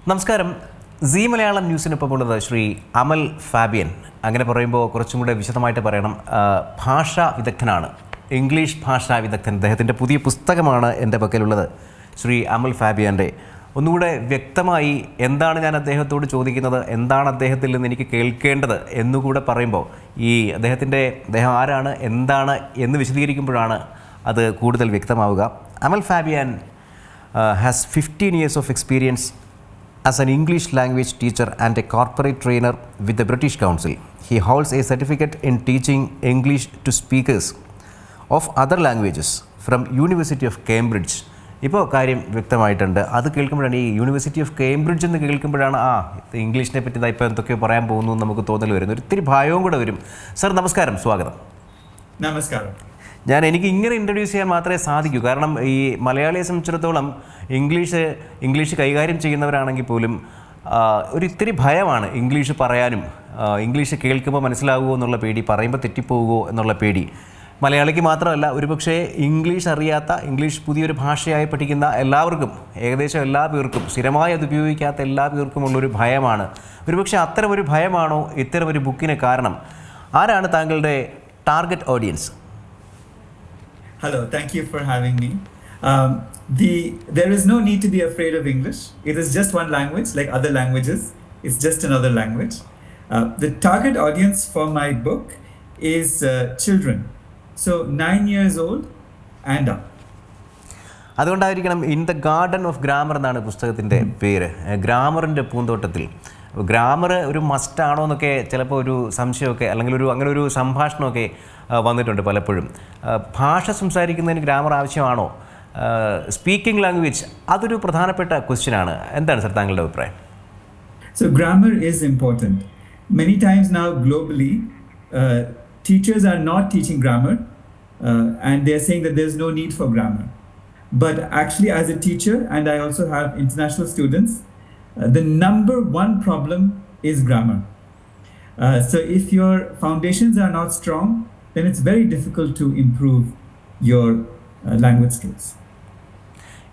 നമസ്കാരം. സീ മലയാളം ന്യൂസിനൊപ്പം ഉള്ളത് ശ്രീ അമൽ ഫാബിയൻ. അങ്ങനെ പറയുമ്പോൾ കുറച്ചും കൂടെ വിശദമായിട്ട് പറയണം. ഭാഷാ വിദഗ്ധനാണ്, ഇംഗ്ലീഷ് ഭാഷാ വിദഗ്ധൻ. അദ്ദേഹത്തിൻ്റെ പുതിയ പുസ്തകമാണ് എൻ്റെ പക്കലുള്ളത്, ശ്രീ അമൽ ഫാബിയൻ്റെ. ഒന്നുകൂടെ വ്യക്തമായി എന്താണ് ഞാൻ അദ്ദേഹത്തോട് ചോദിക്കുന്നത്, എന്താണ് അദ്ദേഹത്തിൽ നിന്ന് എനിക്ക് കേൾക്കേണ്ടത് എന്നുകൂടെ പറയുമ്പോൾ അദ്ദേഹം ആരാണ്, എന്താണ് എന്ന് വിശദീകരിക്കുമ്പോഴാണ് അത് കൂടുതൽ വ്യക്തമാവുക. അമൽ Fabian has 15 years of experience as an English language teacher and a corporate trainer with the British Council. He holds a certificate in teaching English to speakers of other languages from University of Cambridge. ഇപ്പോൾ കാര്യം വ്യക്തമായിട്ടുണ്ട്. അത് കേൾക്കുമ്പോഴാണ്, ഈ university of Cambridge എന്ന് കേൾക്കുമ്പോഴാണ് ഇംഗ്ലീഷിനെ പറ്റി ഇപ്പോൾ എന്തൊക്കെയോ പറയാൻ പോകുന്നു നമുക്ക് തോന്നൽ വരുന്നു. ഒത്തിരി ഭയവും കൂടെ വരും. സർ നമസ്കാരം, സ്വാഗതം. നമസ്കാരം. എനിക്ക് ഇങ്ങനെ ഇൻട്രൊഡ്യൂസ് ചെയ്യാൻ മാത്രമേ സാധിക്കൂ. കാരണം ഈ മലയാളിയെ സംബന്ധിച്ചിടത്തോളം ഇംഗ്ലീഷ് കൈകാര്യം ചെയ്യുന്നവരാണെങ്കിൽ പോലും ഒരിത്തിരി ഭയമാണ് ഇംഗ്ലീഷ് പറയാനും. ഇംഗ്ലീഷ് കേൾക്കുമ്പോൾ മനസ്സിലാകുമോ എന്നുള്ള പേടി, പറയുമ്പോൾ തെറ്റിപ്പോകുമോ എന്നുള്ള പേടി. മലയാളിക്ക് മാത്രമല്ല, ഒരുപക്ഷെ ഇംഗ്ലീഷ് അറിയാത്ത, ഇംഗ്ലീഷ് പുതിയൊരു ഭാഷയായി പഠിക്കുന്ന എല്ലാവർക്കും, ഏകദേശം എല്ലാ പേർക്കും, സ്ഥിരമായി അത് ഉപയോഗിക്കാത്ത എല്ലാ പേർക്കും ഉള്ളൊരു ഭയമാണ്. ഒരുപക്ഷെ അത്തരമൊരു ഭയമാണോ ഇത്തരമൊരു ബുക്കിന് കാരണം? ആരാണ് താങ്കളുടെ target audience? Hello, thank you for having me. There is no need to be afraid of English. It is just one language, like other languages. It's just another language. The target audience for my book is children. So 9 years old and up. അതുകൊണ്ടായിരിക്കണം in the garden of grammar എന്നാണ് പുസ്തകത്തിൻ്റെ പേര്. ഗ്രാമറിൻ്റെ പൂന്തോട്ടത്തിൽ. Grammar ഒരു മസ്റ്റാണോ എന്നൊക്കെ ചിലപ്പോൾ ഒരു സംശയമൊക്കെ, അല്ലെങ്കിൽ അങ്ങനെ ഒരു സംഭാഷണമൊക്കെ വന്നിട്ടുണ്ട് പലപ്പോഴും. ഭാഷ സംസാരിക്കുന്നതിന് ഗ്രാമർ ആവശ്യമാണോ? സ്പീക്കിംഗ് ലാംഗ്വേജ് അതൊരു പ്രധാനപ്പെട്ട ക്വസ്റ്റ്യനാണ്. എന്താണ് സർ താങ്കളുടെ അഭിപ്രായം? So grammar is important. Many times now globally, teachers are not teaching grammar and they are saying that there's no need for grammar. But actually, as a teacher, and I also have international students, the number one problem is grammar. So if your foundations are not strong, then it's very difficult to improve your language skills.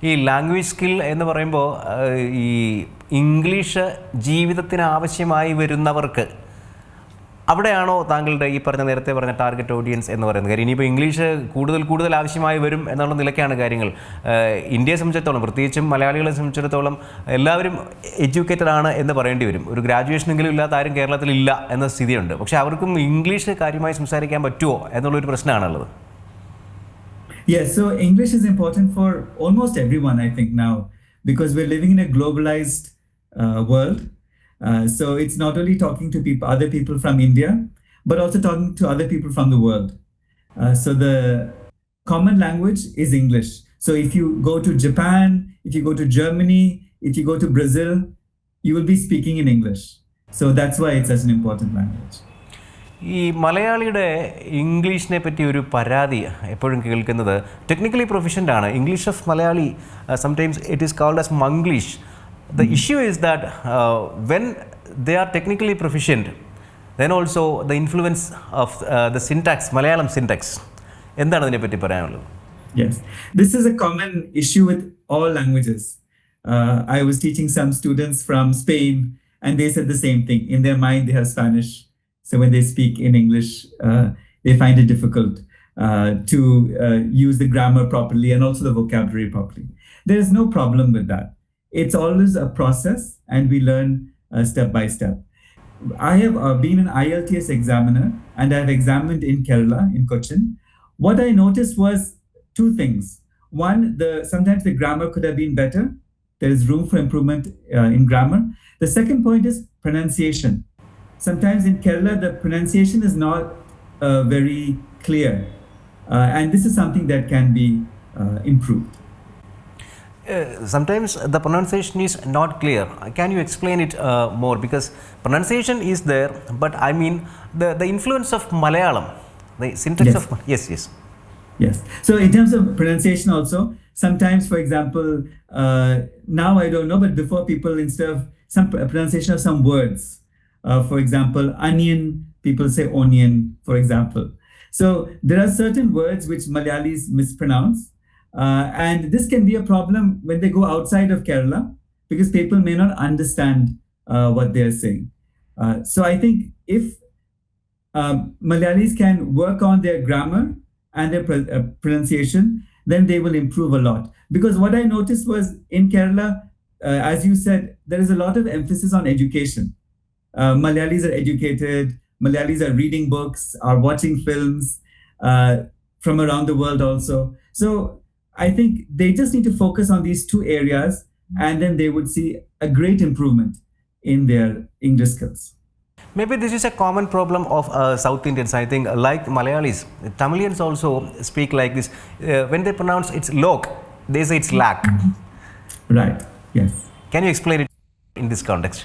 ഈ language skill എന്ന് പറയുമ്പോൾ ഈ English ജീവിതത്തിന് ആവശ്യമായി വരുന്നവർക്ക് അവിടെയാണോ താങ്കളുടെ ഈ നേരത്തെ പറഞ്ഞ ടാർഗറ്റ് ഓഡിയൻസ് എന്ന് പറയുന്നത്? കാര്യം ഇനിയിപ്പോൾ ഇംഗ്ലീഷ് കൂടുതൽ ആവശ്യമായി വരും എന്നുള്ള നിലയ്ക്കാണ് കാര്യങ്ങൾ. ഇന്ത്യയെ സംബന്ധിച്ചിടത്തോളം, പ്രത്യേകിച്ചും മലയാളികളെ സംബന്ധിച്ചിടത്തോളം എല്ലാവരും എഡ്യൂക്കേറ്റഡ് ആണ് എന്ന് പറയേണ്ടി വരും. ഒരു ഗ്രാജുവേഷനെങ്കിലും ഇല്ലാത്ത ആരും കേരളത്തിൽ ഇല്ല എന്ന സ്ഥിതിയുണ്ട്. പക്ഷേ അവർക്കും ഇംഗ്ലീഷ് കാര്യമായി സംസാരിക്കാൻ പറ്റുമോ എന്നുള്ളൊരു പ്രശ്നമാണുള്ളത്. Yes, so English is important for almost everyone, I think, now, because we're living in a globalized world. So it's not only talking to other people from India, but also talking to other people from the world. So the common language is English. So if you go to Japan, if you go to Germany, if you go to Brazil, you will be speaking in English. So that's why it's such an important language. ഈ മലയാളിയുടെ ഇംഗ്ലീഷിനെ പറ്റി ഒരു പരാതി എപ്പോഴും കേൾക്കുന്നത് technically proficient ആണ്. English of Malayali sometimes it is called as Manglish. The issue is that when they are technically proficient, then also the influence of the syntax, Malayalam syntax. എന്താണ് അതിനെപ്പറ്റി പറയാനുള്ളത്? Yes, this is a common issue with all languages. I was teaching some students from Spain and they said the same thing. In their mind they have Spanish. So when they speak in English, they find it difficult to use the grammar properly and also the vocabulary properly. There is no problem with that. It's always a process and we learn step by step. I have been an IELTS examiner and I have examined in Kerala, in Cochin. What I noticed was two things. One, sometimes the grammar could have been better. There is room for improvement in grammar. The second point is pronunciation. Sometimes in Kerala, the pronunciation is not very clear. And this is something that can be improved. Sometimes the pronunciation is not clear. Can you explain it more? Because pronunciation is there, but I mean the influence of Malayalam, the syntax Yes. of yes. Yes. So in terms of pronunciation also, sometimes, for example, now I don't know, but before people, instead of some pronunciation of some words, for example, onion, people say onion, for example. So there are certain words which Malayalis mispronounce. And this can be a problem when they go outside of Kerala, because people may not understand what they're saying. So I think if Malayalis can work on their grammar and their pronunciation, then they will improve a lot. Because what I noticed was in Kerala, as you said, there is a lot of emphasis on education. Malayalis are educated, Malayalis are reading books, are watching films from around the world also. So I think they just need to focus on these two areas, and then they would see a great improvement in their English skills. Maybe this is a common problem of South Indians. I think, like Malayalis, Tamilians also speak like this. When they pronounce it's lok, they say it's lack. Right, yes. Can you explain it in this context?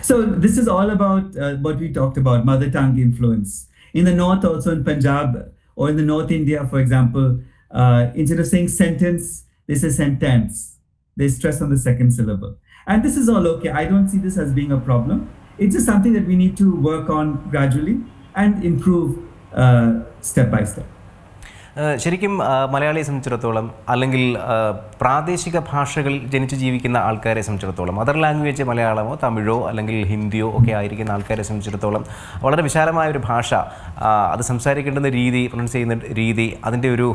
So this is all about what we talked about, mother tongue influence. In the north, also in Punjab or in the North India, for example, instead of saying sentence, they say sentence. They stress on the second syllable. And this is all okay. I don't see this as being a problem. It's just something that we need to work on gradually and improve step by step. ശരിക്കും മലയാളിയെ സംബന്ധിച്ചിടത്തോളം അല്ലെങ്കിൽ പ്രാദേശിക ഭാഷകൾ ജനിച്ച് ജീവിക്കുന്ന ആൾക്കാരെ സംബന്ധിച്ചിടത്തോളം അതർ ലാംഗ്വേജ് മലയാളമോ തമിഴോ അല്ലെങ്കിൽ ഹിന്ദിയോ ഒക്കെ ആയിരിക്കുന്ന ആൾക്കാരെ സംബന്ധിച്ചിടത്തോളം വളരെ വിശാലമായ ഒരു ഭാഷ, അത് സംസാരിക്കേണ്ടുന്ന രീതി, പ്രൊനൗൺസ് ചെയ്യുന്ന രീതി, അതിൻ്റെ ഒരു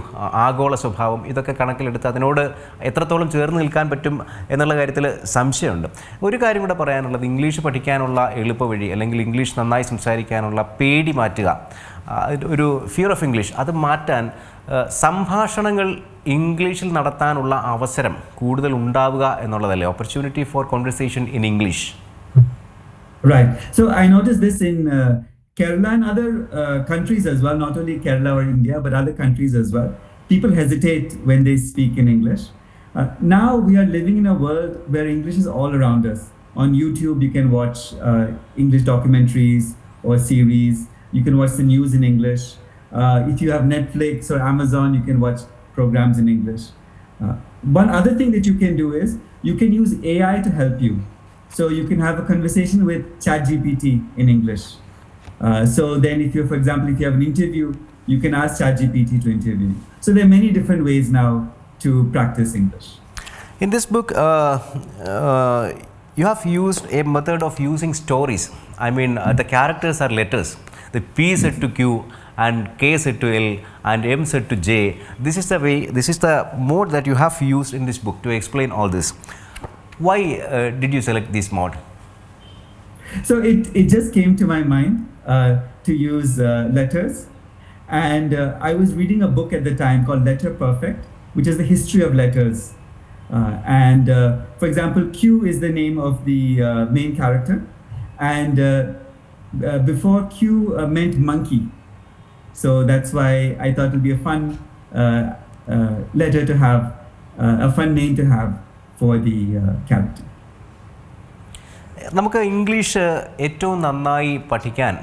ആഗോള സ്വഭാവം, ഇതൊക്കെ കണക്കിലെടുത്ത് അതിനോട് എത്രത്തോളം ചേർന്ന് നിൽക്കാൻ പറ്റും എന്നുള്ള കാര്യത്തിൽ സംശയമുണ്ട്. ഒരു കാര്യം കൂടെ പറയാനുള്ളത്, ഇംഗ്ലീഷ് പഠിക്കാനുള്ള എളുപ്പവഴി അല്ലെങ്കിൽ ഇംഗ്ലീഷ് നന്നായി സംസാരിക്കാനുള്ള പേടി മാറ്റുക, ഒരു ഫിയർ ഓഫ് ഇംഗ്ലീഷ്, അത് മാറ്റാൻ സംഭാഷണങ്ങൾ ഇംഗ്ലീഷിൽ നടത്താനുള്ള അവസരം കൂടുതൽ ഉണ്ടാവുക എന്നുള്ളതല്ലേ, opportunity for conversation in English. Right. So I noticed this in Kerala and other countries as well, not only Kerala or India, but other countries as well. People hesitate when they speak in English. Now we are living in a world where English is all around us. On YouTube, you can watch English documentaries or series. You can watch the news in English. If you have Netflix or Amazon, you can watch programs in English. One other thing that you can do is you can use AI to help you. So you can have a conversation with ChatGPT in English. So then if you, for example, if you have an interview, you can ask ChatGPT to interview. So there are many different ways now to practice English. In this book, you have used a method of using stories. I mean, the characters are letters. The P set to Q and K set to L and M set to J. This is the way, this is the mode that you have used in this book to explain all this. Why did you select this mode? So it just came to my mind to use letters. And I was reading a book at the time called Letter Perfect, which is the history of letters. And for example, Q is the name of the main character. And before Q meant monkey. So that's why I thought it would be a fun letter to have, a fun name to have for the character. നമുക്ക് English ഏറ്റവും നന്നായി പഠിക്കാൻ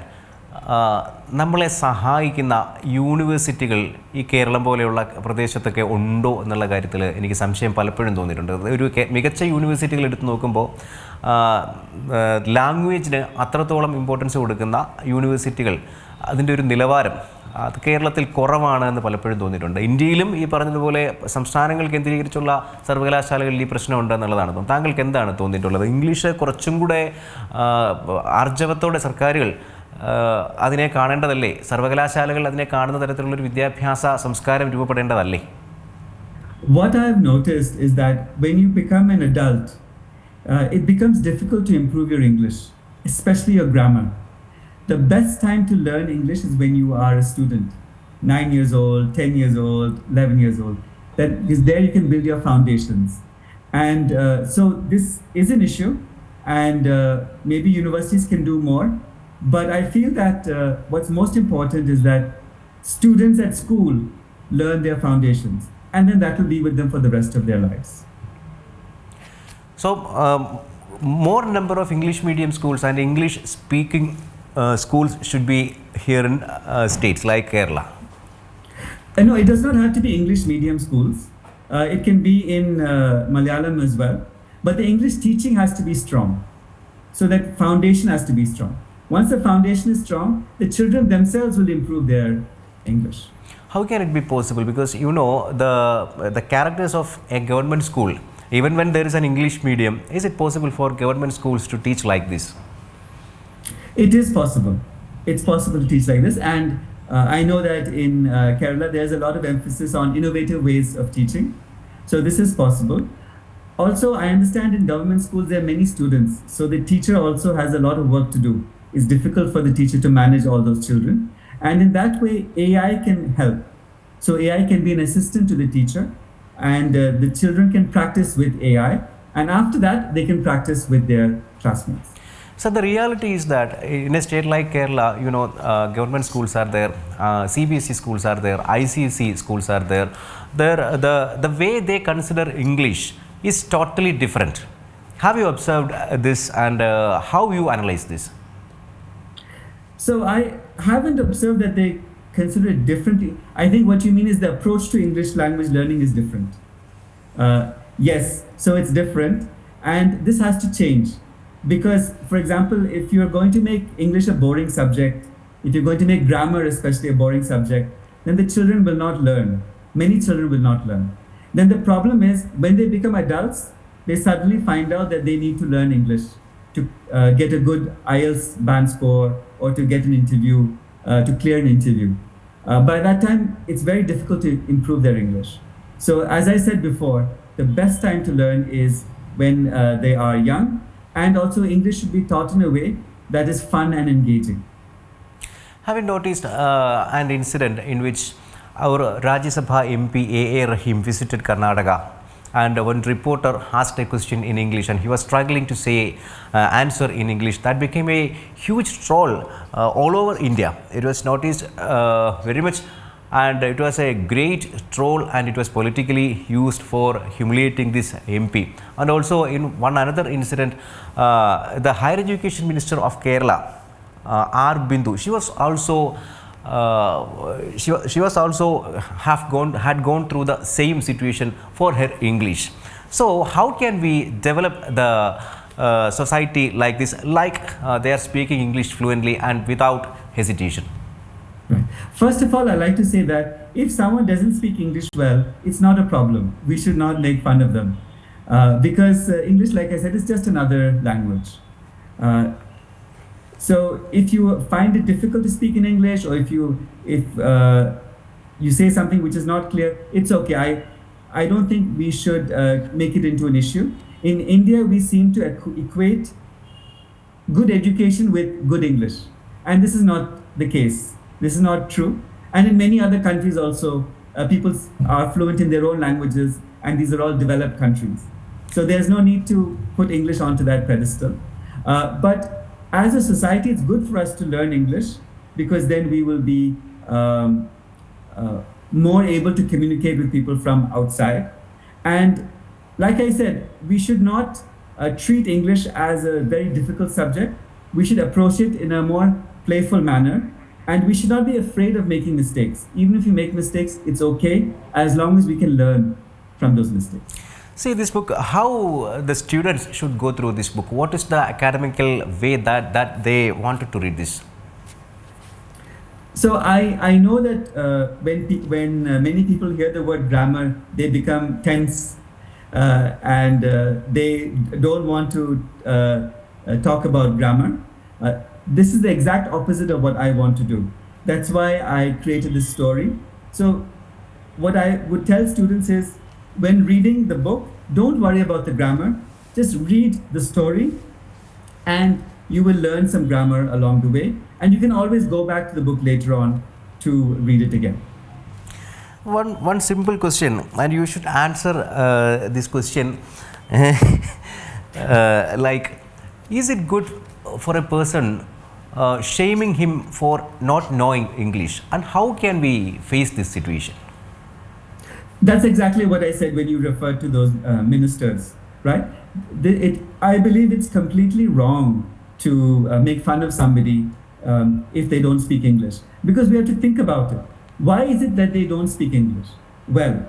നമ്മളെ സഹായിക്കുന്ന യൂണിവേഴ്സിറ്റികൾ ഈ കേരളം പോലെയുള്ള പ്രദേശത്തൊക്കെ ഉണ്ടോ എന്നുള്ള കാര്യത്തിൽ എനിക്ക് സംശയം പലപ്പോഴും തോന്നിയിട്ടുണ്ട്. ഒരു മികച്ച യൂണിവേഴ്സിറ്റികൾ എടുത്ത് നോക്കുമ്പോൾ ലാംഗ്വേജിന് അത്രത്തോളം ഇമ്പോർട്ടൻസ് കൊടുക്കുന്ന യൂണിവേഴ്സിറ്റികൾ, അതിൻ്റെ ഒരു നിലവാരം അത് കേരളത്തിൽ കുറവാണ് എന്ന് പലപ്പോഴും തോന്നിയിട്ടുണ്ട്. ഇന്ത്യയിലും ഈ പറഞ്ഞതുപോലെ സംസ്ഥാനങ്ങൾ കേന്ദ്രീകരിച്ചുള്ള സർവകലാശാലകളിൽ ഈ പ്രശ്നമുണ്ട് എന്നുള്ളതാണ് തോന്നുന്നത്. താങ്കൾക്ക് എന്താണ് തോന്നിയിട്ടുള്ളത്? ഇംഗ്ലീഷ് കുറച്ചും കൂടെ ആർജവത്തോടെ സർക്കാരുകൾ അതിനെ കാണേണ്ടതല്ലേ? സർവകലാശാലകൾ അതിനെ കാണുന്ന തരത്തിലുള്ളൊരു വിദ്യാഭ്യാസ സംസ്കാരം രൂപപ്പെടേണ്ടതല്ലേ? What I have noticed is that when you become an adult, it becomes difficult to improve your English, especially your grammar. The best time to learn English is when you are a student, 9 years old, 10 years old, 11 years old. That is there you can build your foundations. And so this is an issue, and maybe universities can do more. But I feel that what's most important is that students at school learn their foundations, and then that will be with them for the rest of their lives. So, more number of English medium schools and English speaking schools should be here in states like Kerala. No, it does not have to be English medium schools. It can be in Malayalam as well. But the English teaching has to be strong. So that foundation has to be strong. Once the foundation is strong, the children themselves will improve their English. How can it be possible? Because you know the characters of a government school Even when there is an English medium, is it possible for government schools to teach like this? It is possible. It's possible to teach like this. And I know that in Kerala, there's a lot of emphasis on innovative ways of teaching. So this is possible. Also, I understand in government schools, there are many students. So the teacher also has a lot of work to do. It's difficult for the teacher to manage all those children. And in that way, AI can help. So AI can be an assistant to the teacher, and the children can practice with AI. And after that, they can practice with their classmates. So the reality is that in a state like Kerala, government schools are there, CBSE schools are there, ICSE schools are there. The way they consider English is totally different. Have you observed this, and how you analyze this? So I haven't observed that they consider it differently. I think what you mean is the approach to English language learning is different. Yes, so it's different, and this has to change. Because, for example, if you're going to make English a boring subject, if you're going to make grammar especially a boring subject, then the children will not learn. Many children will not learn. Then the problem is, when they become adults, they suddenly find out that they need to learn English to get a good IELTS band score, or to get an interview, to clear an interview. By that time, it's very difficult to improve their English. So as I said before, the best time to learn is when they are young, and also English should be taught in a way that is fun and engaging. Have you noticed an incident in which our Rajya Sabha MP A.A. Rahim visited Karnataka, and one reporter asked a question in English and he was struggling to say answer in English? That became a huge troll all over India. It was noticed very much, and it was a great troll, and it was politically used for humiliating this MP. And also in one another incident, the Higher Education Minister of Kerala, R. Bindu, she was also had gone through the same situation for her English. So how can we develop the society like this, like they are speaking English fluently and without hesitation? Right. First of all, I like to say that if someone doesn't speak English well, it's not a problem. We should not make fun of them, because English, like I said, is just another language. So if you find it difficult to speak in English, or if you say something which is not clear, it's okay. I don't think we should make it into an issue. In India, we seem to equate good education with good English, and this is not the case. This is not true. And in many other countries also, people are fluent in their own languages, and these are all developed countries. So there's no need to put English onto that pedestal. But as a society, it's good for us to learn English, because then we will be more able to communicate with people from outside. And like I said, we should not treat English as a very difficult subject. We should approach it in a more playful manner. And we should not be afraid of making mistakes. Even if you make mistakes, it's okay, as long as we can learn from those mistakes. See, this book, how the students should go through this book? What is the academical way that they wanted to read this? So I know that when many people hear the word grammar, they become tense, and they don't want to talk about grammar. This is the exact opposite of what I want to do. That's why I created this story. So what I would tell students is, when reading the book, don't worry about the grammar. Just read the story, and you will learn some grammar along the way. And you can always go back to the book later on to read it again. One simple question, and you should answer this question. Like, is it good for a person shaming him for not knowing English, and how can we face this situation? That's exactly what I said when you referred to those ministers, right? I believe it's completely wrong to make fun of somebody if they don't speak English, because we have to think about it. Why is it that they don't speak English well?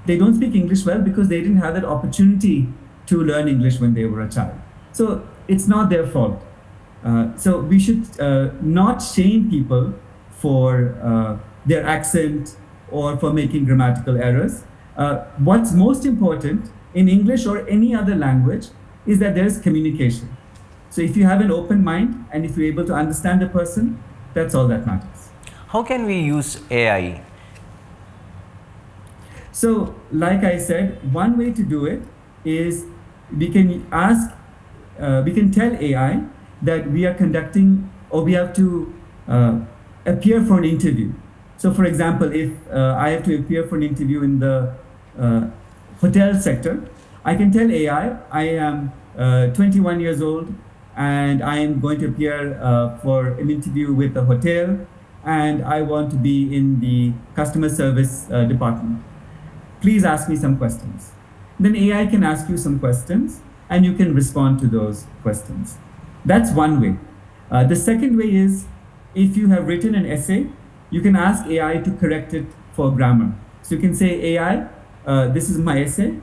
They don't speak English well because they didn't have that opportunity to learn English when they were a child. So it's not their fault. So we should not shame people for their accent or for making grammatical errors. What's most important in English or any other language is that there is communication. So if you have an open mind and if you're able to understand the person, that's all that matters. How can we use AI? So, like I said, one way to do it is we can tell AI that we are conducting or we have to appear for an interview. So, for example, if I have to appear for an interview in the hotel sector, I can tell AI I am 21 years old and I am going to appear for an interview with a hotel and I want to be in the customer service department. Please ask me some questions. Then AI can ask you some questions and you can respond to those questions. That's one way. The second way is if you have written an essay, you can ask AI to correct it for grammar. So you can say, AI, this is my essay.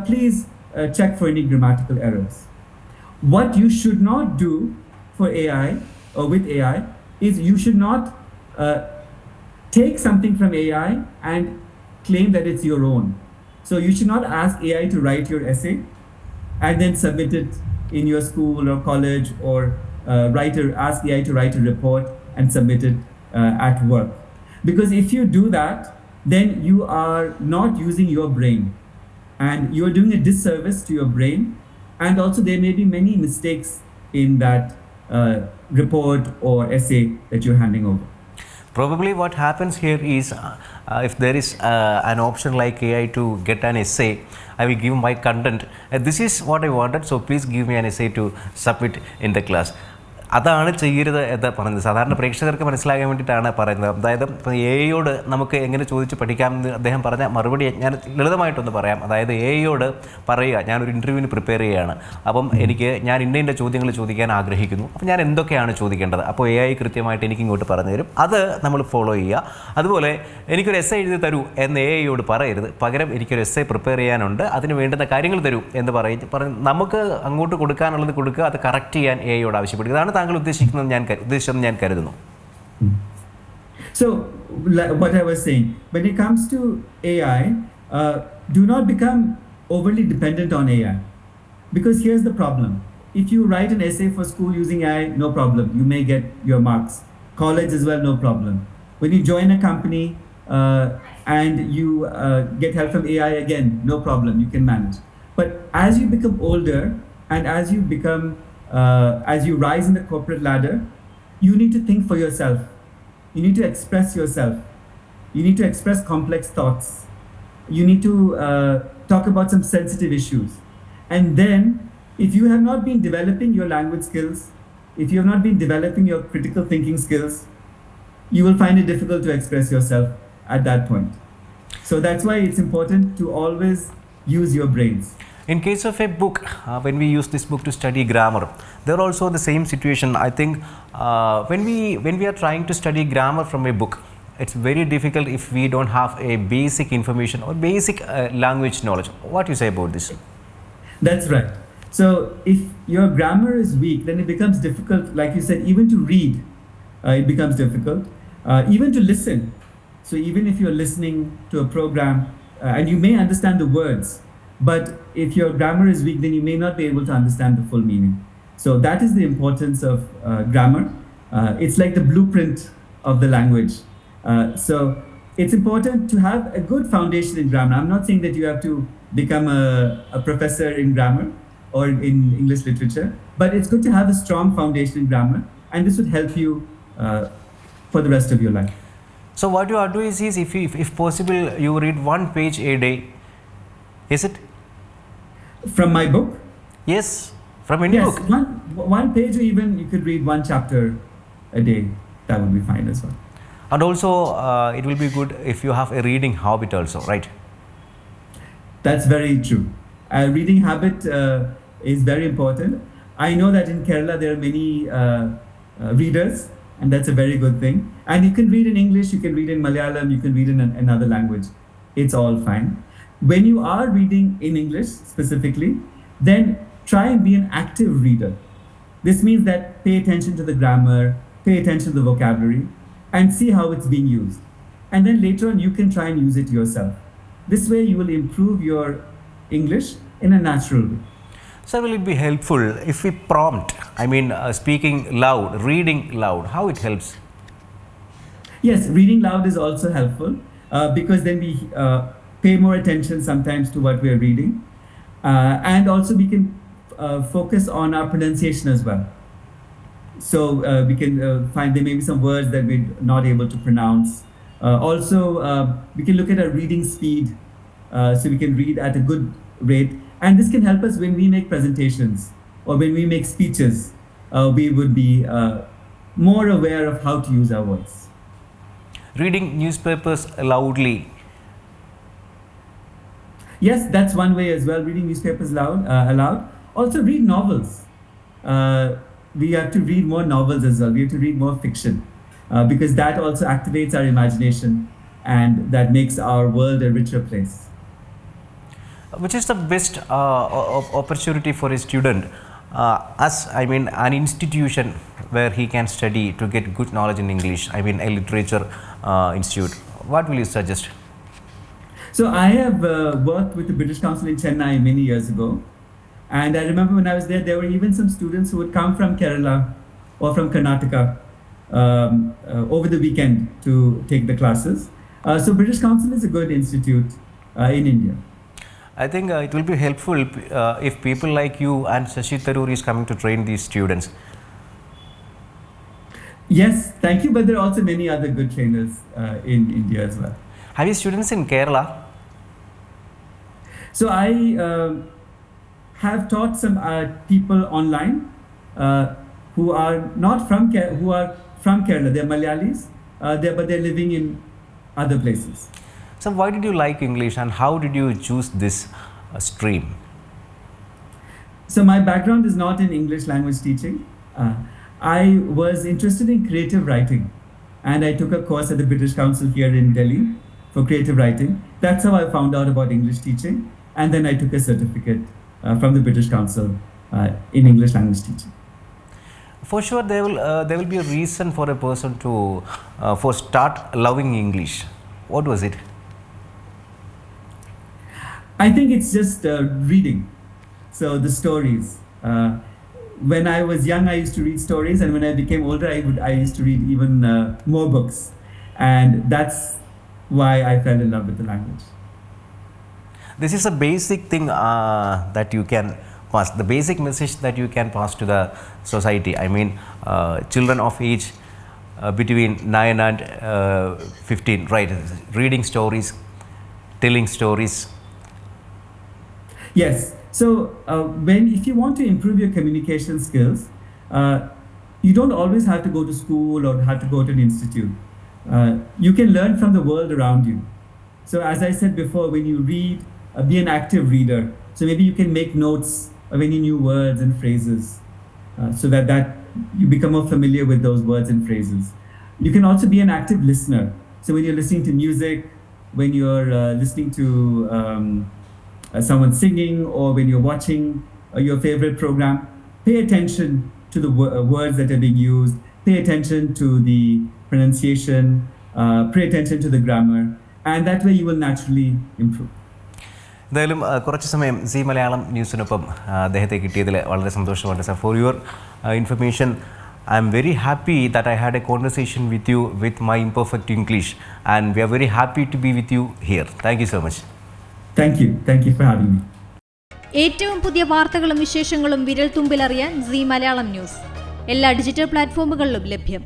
Please check for any grammatical errors. What you should not do for AI or with AI is you should not take something from AI and claim that it's your own. So you should not ask AI to write your essay and then submit it in your school or college or ask AI to write a report and submit it at work. Because if you do that, then you are not using your brain and you're doing a disservice to your brain. And also there may be many mistakes in that report or essay that you're handing over. Probably what happens here is if there is an option like AI to get an essay, I will give my content. This is what I wanted, so please give me an essay to submit in the class. അതാണ് ചെയ്യരുത് എന്ന് പറയുന്നത്. സാധാരണ പ്രേക്ഷകർക്ക് മനസ്സിലാകാൻ വേണ്ടിയിട്ടാണ് പറയുന്നത്. അതായത് ഇപ്പോൾ എയോട് നമുക്ക് എങ്ങനെ ചോദിച്ച് പഠിക്കാമെന്ന് അദ്ദേഹം പറഞ്ഞ മറുപടി ഞാൻ ലളിതമായിട്ടൊന്ന് പറയാം. അതായത് എയോട് പറയുക, ഞാനൊരു ഇൻ്റർവ്യൂവിന് പ്രിപ്പയർ ചെയ്യുകയാണ്, അപ്പം ഞാൻ ഇന്ന ചോദ്യങ്ങൾ ചോദിക്കാൻ ആഗ്രഹിക്കുന്നു, അപ്പോൾ ഞാൻ എന്തൊക്കെയാണ് ചോദിക്കേണ്ടത്, അപ്പോൾ എ ഐ കൃത്യമായിട്ട് എനിക്ക് ഇങ്ങോട്ട് പറഞ്ഞു തരും. അത് നമ്മൾ ഫോളോ ചെയ്യുക. അതുപോലെ എനിക്കൊരു എസ്സേ എഴുതി തരൂ എന്ന് എ ഐയോട് പറയരുത്, പകരം എനിക്കൊരു എസ്സേ പ്രിപ്പയർ ചെയ്യാനുണ്ട്, അതിന് വേണ്ടുന്ന കാര്യങ്ങൾ തരൂ എന്ന് പറഞ്ഞ് നമുക്ക് അങ്ങോട്ട് കൊടുക്കാനുള്ളത് കൊടുക്കുക, അത് കറക്റ്റ് ചെയ്യാൻ എ ഐയോട് ആവശ്യപ്പെടുക. ഇതാണ് താങ്കൾ ഉദ്ദേശിച്ചത് ഞാൻ കരുതുന്നു. So what I was saying, when it comes to AI, do not become overly dependent on AI, because here's the problem. If you write an essay for school using AI, no problem, you may get your marks. College as well, no problem. When you join a company and you get help from AI, again, no problem, you can manage. But as you become older and as you rise in the corporate ladder, you need to think for yourself. You need to express yourself. You need to express complex thoughts. You need to talk about some sensitive issues. And then, if you have not been developing your language skills, if you have not been developing your critical thinking skills, you will find it difficult to express yourself at that point. So that's why it's important to always use your brains. In case of a book, when we use this book to study grammar, there are also the same situation. I think when we are trying to study grammar from a book, it's very difficult if we don't have a basic information or basic language knowledge. What do you say about this? That's right. So if your grammar is weak, then it becomes difficult, like you said, even to read, it becomes difficult, even to listen. So even if you're listening to a program and you may understand the words, but if your grammar is weak, then you may not be able to understand the full meaning. So that is the importance of grammar. It's like the blueprint of the language. So it's important to have a good foundation in grammar. I'm not saying that you have to become a professor in grammar or in English literature, but it's good to have a strong foundation in grammar, and this would help you for the rest of your life. So what your advice is, if possible, you read one page a day, is it? From my book? Yes, from any book. One page, or even you could read one chapter a day. That would be fine as well. And also, it will be good if you have a reading habit also, right? That's very true. A reading habit is very important. I know that in Kerala there are many readers, and that's a very good thing. And you can read in English, you can read in Malayalam, you can read in another language. It's all fine. When you are reading in English specifically, then try and be an active reader. This means that pay attention to the grammar, pay attention to the vocabulary, and see how it's being used. And then later on, you can try and use it yourself. This way, you will improve your English in a natural way. So will it be helpful if we prompt, speaking loud, reading loud, how it helps? Yes, reading loud is also helpful because then we pay more attention sometimes to what we are reading. And also we can focus on our pronunciation as well. So we can find there may be some words that we're not able to pronounce. Also, we can look at our reading speed, so we can read at a good rate. And this can help us when we make presentations or when we make speeches. We would be more aware of how to use our voice. Reading newspapers loudly. Yes, that's one way as well. Reading newspapers aloud. Also read novels. We have to read more novels as well. We have to read more fiction because that also activates our imagination and that makes our world a richer place. Which is the best opportunity for a student an institution where he can study to get good knowledge in English, a literature institute. What will you suggest? So I have worked with the British Council in Chennai many years ago. And I remember when I was there were even some students who would come from Kerala or from Karnataka over the weekend to take the classes. So British Council is a good institute in India. I think it will be helpful if people like you and Shashi Tharoor is coming to train these students. Yes, thank you. But there are also many other good trainers in India as well. Have you students in Kerala? So I have taught some people online who are not from who are from Kerala. They're Malayalis, but they're living in other places. So why did you like English and how did you choose this stream? So my background is not in English language teaching. I was interested in creative writing and I took a course at the British Council here in Delhi for creative writing. That's how I found out about English teaching, and then I took a certificate from the British Council in English language teaching. For sure, there will be a reason for a person to start loving English. What was it? I think it's just reading. So the stories. When I was young, I used to read stories, and when I became older, I used to read even more books, and that's why I fell in love with the language. This is a basic thing that you can pass, the basic message that you can pass to the society. Children of age between 9 and 15, right? Reading stories, telling stories. Yes. So if you want to improve your communication skills, you don't always have to go to school or have to go to an institute. You can learn from the world around you. So as I said before, when you read, be an active reader. So maybe you can make notes of any new words and phrases so that you become more familiar with those words and phrases. You can also be an active listener. So when you're listening to music, when you're listening to someone singing, or when you're watching your favorite program, pay attention to the words that are being used, pay attention to the pronunciation, pay attention to the grammar, and that way you will naturally improve. എന്തായാലും കുറച്ച് സമയം see Malayalam ന്യൂസിനൊപ്പം അദ്ദേഹത്തെ കിട്ടിയതിൽ വളരെ സന്തോഷമുണ്ട് sir. For your information, I am very happy that I had a conversation with you with my imperfect English, and we are very happy to be with you here. Thank you so much. Thank you for having me. ഏറ്റവും പുതിയ വാർത്തകളും വിശേഷങ്ങളും വിരൽ തുമ്പിലറിയാൻ see Malayalam news എല്ലാ digital പ്ലാറ്റ്ഫോമുകളിലും ലഭ്യം.